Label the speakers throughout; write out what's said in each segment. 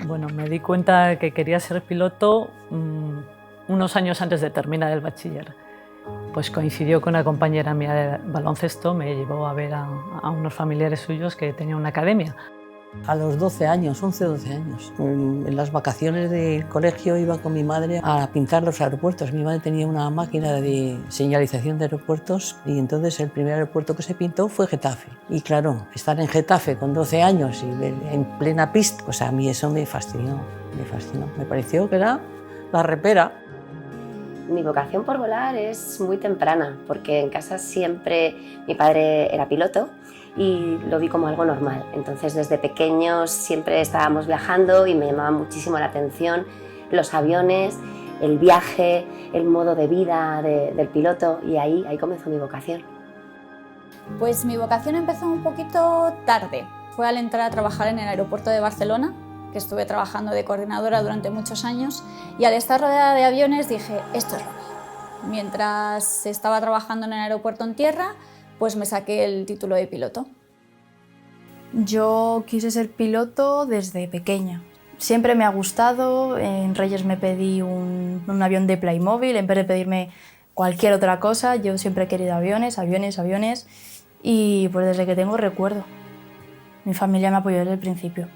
Speaker 1: Bueno, me di cuenta que quería ser piloto unos años antes de terminar el bachiller. Pues coincidió con una compañera mía de baloncesto, me llevó a ver a unos familiares suyos que tenían una academia.
Speaker 2: A los 12 años, 11 o 12 años, en las vacaciones del colegio iba con mi madre a pintar los aeropuertos. Mi madre tenía una máquina de señalización de aeropuertos y entonces el primer aeropuerto que se pintó fue Getafe. Y claro, estar en Getafe con 12 años y en plena pista, pues a mí eso me fascinó, me fascinó. Me pareció que era la repera.
Speaker 3: Mi vocación por volar es muy temprana, porque en casa siempre mi padre era piloto y lo vi como algo normal. Entonces desde pequeños siempre estábamos viajando y me llamaba muchísimo la atención los aviones, el viaje, el modo de vida del piloto, y ahí comenzó mi vocación.
Speaker 4: Pues mi vocación empezó un poquito tarde. Fue al entrar a trabajar en el aeropuerto de Barcelona, que estuve trabajando de coordinadora durante muchos años, y al estar rodeada de aviones dije, esto es lo mío. Mientras estaba trabajando en el aeropuerto en tierra, pues me saqué el título de piloto.
Speaker 5: Yo quise ser piloto desde pequeña. Siempre me ha gustado. En Reyes me pedí un avión de Playmobil en vez de pedirme cualquier otra cosa. Yo siempre he querido aviones, aviones, aviones, y pues desde que tengo recuerdo. Mi familia me apoyó desde el principio.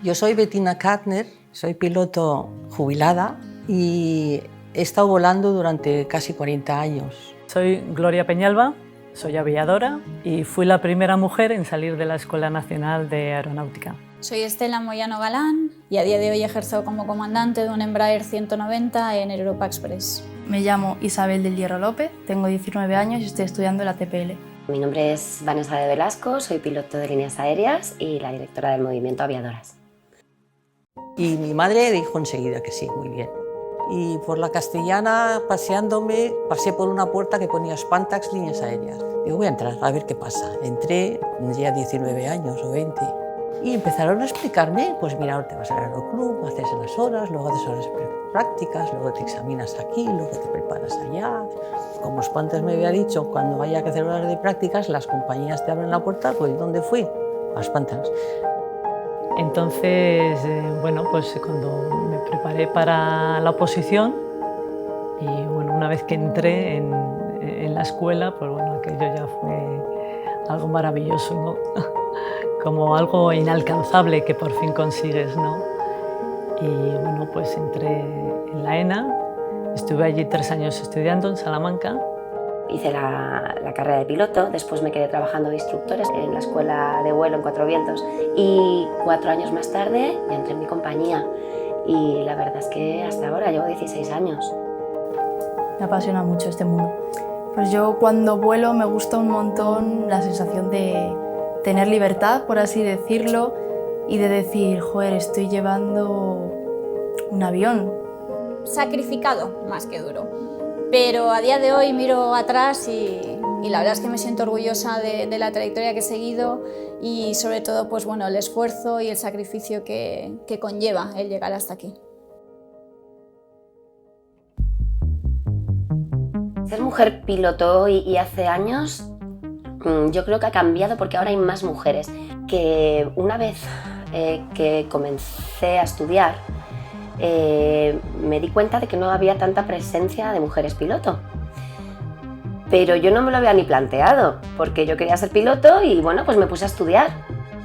Speaker 2: Yo soy Bettina Kartner, soy piloto jubilada y he estado volando durante casi 40 años.
Speaker 1: Soy Gloria Peñalba, soy aviadora y fui la primera mujer en salir de la Escuela Nacional de Aeronáutica.
Speaker 4: Soy Estela Moyano Galán y a día de hoy ejerzo como comandante de un Embraer 190 en Europa Express.
Speaker 5: Me llamo Isabel del Hierro López, tengo 19 años y estoy estudiando la TPL.
Speaker 3: Mi nombre es Vanessa de Velasco, soy piloto de líneas aéreas y la directora del movimiento Aviadoras.
Speaker 2: Y mi madre dijo enseguida que sí, muy bien. Y por la Castellana, paseándome, pasé por una puerta que ponía Spantax Líneas Aéreas. Digo, voy a entrar a ver qué pasa. Entré, ya 19 años o 20, y empezaron a explicarme, pues mira, ahora te vas al aeroclub, haces las horas, luego haces horas prácticas, luego te examinas aquí, luego te preparas allá. Como Spantax me había dicho, cuando haya que hacer horas de prácticas, las compañías te abren la puerta, pues ¿dónde fui? A Spantax.
Speaker 1: Entonces, bueno, pues cuando me preparé para la oposición y bueno, una vez que entré en la escuela, pues bueno, aquello ya fue algo maravilloso, ¿no? Como algo inalcanzable que por fin consigues, ¿no? Y bueno, pues entré en la ENA, estuve allí 3 años estudiando en Salamanca.
Speaker 3: Hice la carrera de piloto, después me quedé trabajando de instructores en la escuela de vuelo en Cuatro Vientos y 4 años más tarde ya entré en mi compañía y la verdad es que hasta ahora llevo 16 años.
Speaker 5: Me apasiona mucho este mundo. Pues yo cuando vuelo me gusta un montón la sensación de tener libertad, por así decirlo, y de decir, joder, estoy llevando un avión.
Speaker 4: Sacrificado más que duro. Pero a día de hoy miro atrás y la verdad es que me siento orgullosa de la trayectoria que he seguido y sobre todo pues, bueno, el esfuerzo y el sacrificio que conlleva el llegar hasta aquí.
Speaker 3: Ser mujer piloto y hace años yo creo que ha cambiado porque ahora hay más mujeres. Que una vez que comencé a estudiar me di cuenta de que no había tanta presencia de mujeres piloto. Pero yo no me lo había ni planteado, porque yo quería ser piloto y bueno, pues me puse a estudiar.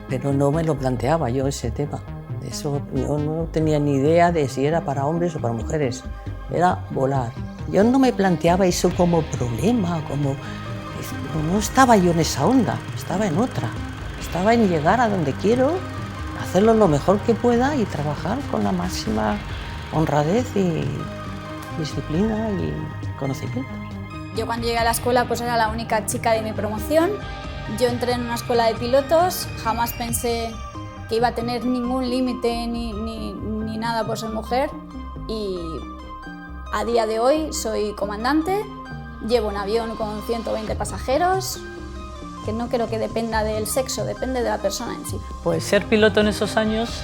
Speaker 2: Pero no me lo planteaba yo ese tema. Eso, yo no tenía ni idea de si era para hombres o para mujeres. Era volar. Yo no me planteaba eso como problema, no estaba yo en esa onda, estaba en otra. Estaba en llegar a donde quiero, hacerlo lo mejor que pueda y trabajar con la máxima honradez y disciplina y conocimiento.
Speaker 4: Yo cuando llegué a la escuela pues era la única chica de mi promoción. Yo entré en una escuela de pilotos, jamás pensé que iba a tener ningún límite ni nada por ser mujer y a día de hoy soy comandante, llevo un avión con 120 pasajeros. que no creo que dependa del sexo, depende de la persona en sí.
Speaker 1: Pues ser piloto en esos años,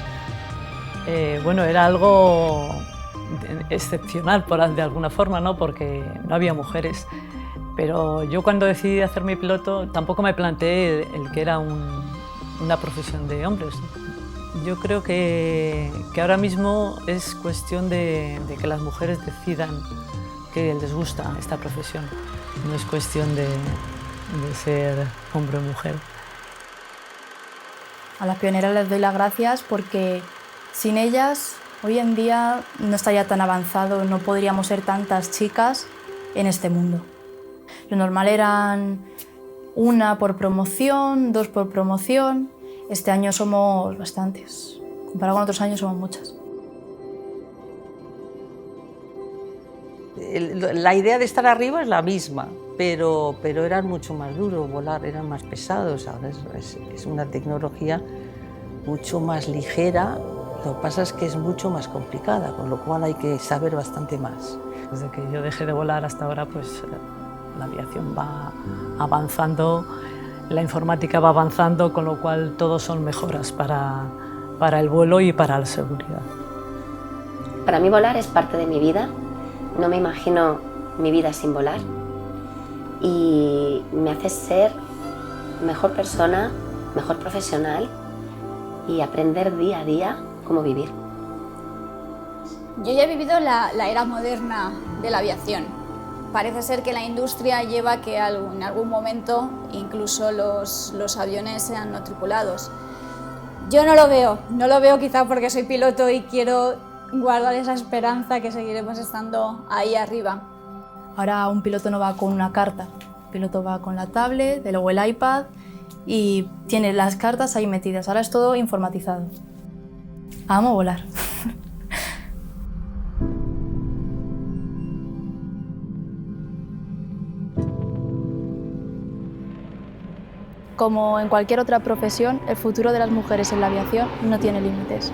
Speaker 1: bueno, era algo excepcional de alguna forma, ¿no? Porque no había mujeres. Pero yo cuando decidí hacerme piloto tampoco me planteé el que era una profesión de hombres. Yo creo que ahora mismo es cuestión de que las mujeres decidan que les gusta esta profesión. No es cuestión de ser hombre o mujer.
Speaker 5: A las pioneras les doy las gracias porque sin ellas hoy en día no estaría tan avanzado, no podríamos ser tantas chicas en este mundo. Lo normal eran 1 por promoción, 2 por promoción. Este año somos bastantes. Comparado con otros años somos muchas.
Speaker 2: La idea de estar arriba es la misma, pero eran mucho más duros volar, eran más pesados. Ahora es una tecnología mucho más ligera, lo que pasa es que es mucho más complicada, con lo cual hay que saber bastante más.
Speaker 1: Desde que yo dejé de volar hasta ahora, pues la aviación va avanzando, la informática va avanzando, con lo cual todos son mejoras para el vuelo y para la seguridad.
Speaker 3: Para mí volar es parte de mi vida. No me imagino mi vida sin volar y me hace ser mejor persona, mejor profesional y aprender día a día cómo vivir.
Speaker 4: Yo ya he vivido la era moderna de la aviación. Parece ser que la industria lleva a que en algún momento incluso los aviones sean no tripulados. Yo no lo veo quizá porque soy piloto y quiero guardar esa esperanza que seguiremos estando ahí arriba.
Speaker 5: Ahora un piloto no va con una carta, el piloto va con la tablet, luego el iPad y tiene las cartas ahí metidas. Ahora es todo informatizado. Amo volar. Como en cualquier otra profesión, el futuro de las mujeres en la aviación no tiene límites.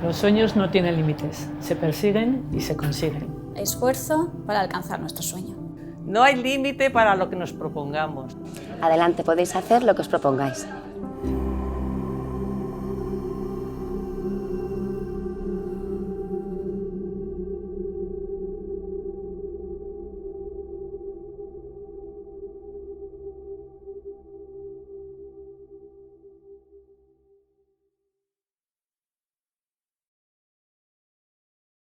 Speaker 1: Los sueños no tienen límites, se persiguen y se consiguen.
Speaker 4: Esfuerzo para alcanzar nuestro sueño.
Speaker 2: No hay límite para lo que nos propongamos.
Speaker 3: Adelante, podéis hacer lo que os propongáis.